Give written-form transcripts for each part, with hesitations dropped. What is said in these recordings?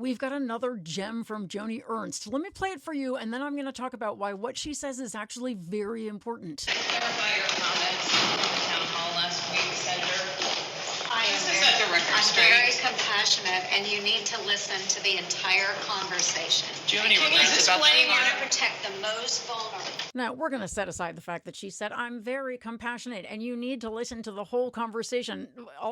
We've got another gem from Joni Ernst. Let me play it for you, and then I'm going to talk about why what she says is actually very important. Clarify your comments from the town hall last week, Senator. Just to set the record I'm straight. very compassionate, and you need to listen to the entire conversation. Do you have any Can you regrets about explain that? how to protect the most vulnerable? Now, we're going to set aside the fact that she said, I'm very compassionate, and you need to listen to the whole conversation.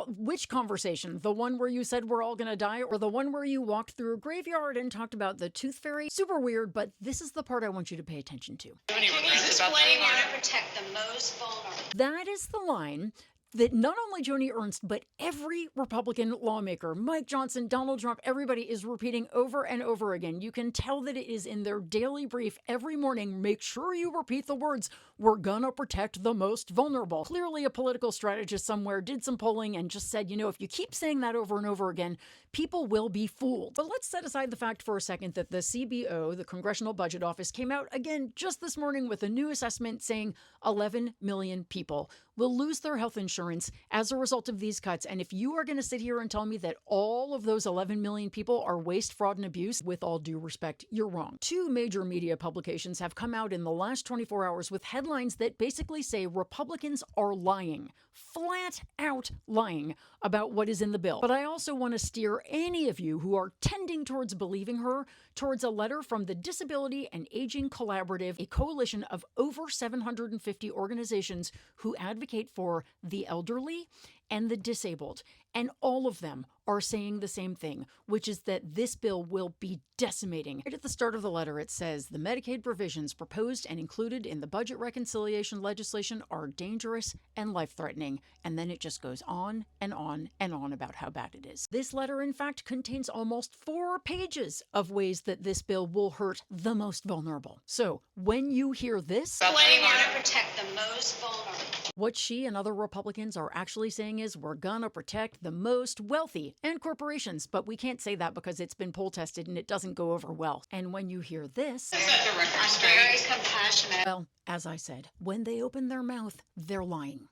Which conversation? The one where you said we're all going to die, or the one where you walked through a graveyard and talked about the tooth fairy? Super weird, but this is the part I want you to pay attention to. Do you have any Can you regrets about explain how that? to protect the most vulnerable? That is the line that not only Joni Ernst, but every Republican lawmaker, Mike Johnson, Donald Trump, everybody is repeating over and over again. You can tell that it is in their daily brief every morning. Make sure you repeat the words, we're gonna protect the most vulnerable. Clearly a political strategist somewhere did some polling and just said, if you keep saying that over and over again, people will be fooled. But let's set aside the fact for a second that the CBO, the Congressional Budget Office, came out again just this morning with a new assessment saying 11 million people will lose their health insurance as a result of these cuts. And if you are going to sit here and tell me that all of those 11 million people are waste, fraud, and abuse, with all due respect, you're wrong. Two major media publications have come out in the last 24 hours with headlines that basically say Republicans are lying, flat out lying about what is in the bill. But I also want to steer any of you who are tending towards believing her towards a letter from the Disability and Aging Collaborative, a coalition of over 750 organizations who advocate for the elderly and the disabled. And all of them are saying the same thing, which is that this bill will be decimating. Right at the start of the letter, it says the Medicaid provisions proposed and included in the budget reconciliation legislation are dangerous and life-threatening. And then it just goes on and on and on about how bad it is. This letter, in fact, contains almost 4 pages of ways that this bill will hurt the most vulnerable. So when you hear this, Explain how to protect the most vulnerable. what she and other Republicans are actually saying is we're gonna protect the most wealthy and corporations, but we can't say that because it's been poll tested and it doesn't go over well. And when you hear this, Set the record I'm straight. very compassionate. well, as I said, when they open their mouth, they're lying.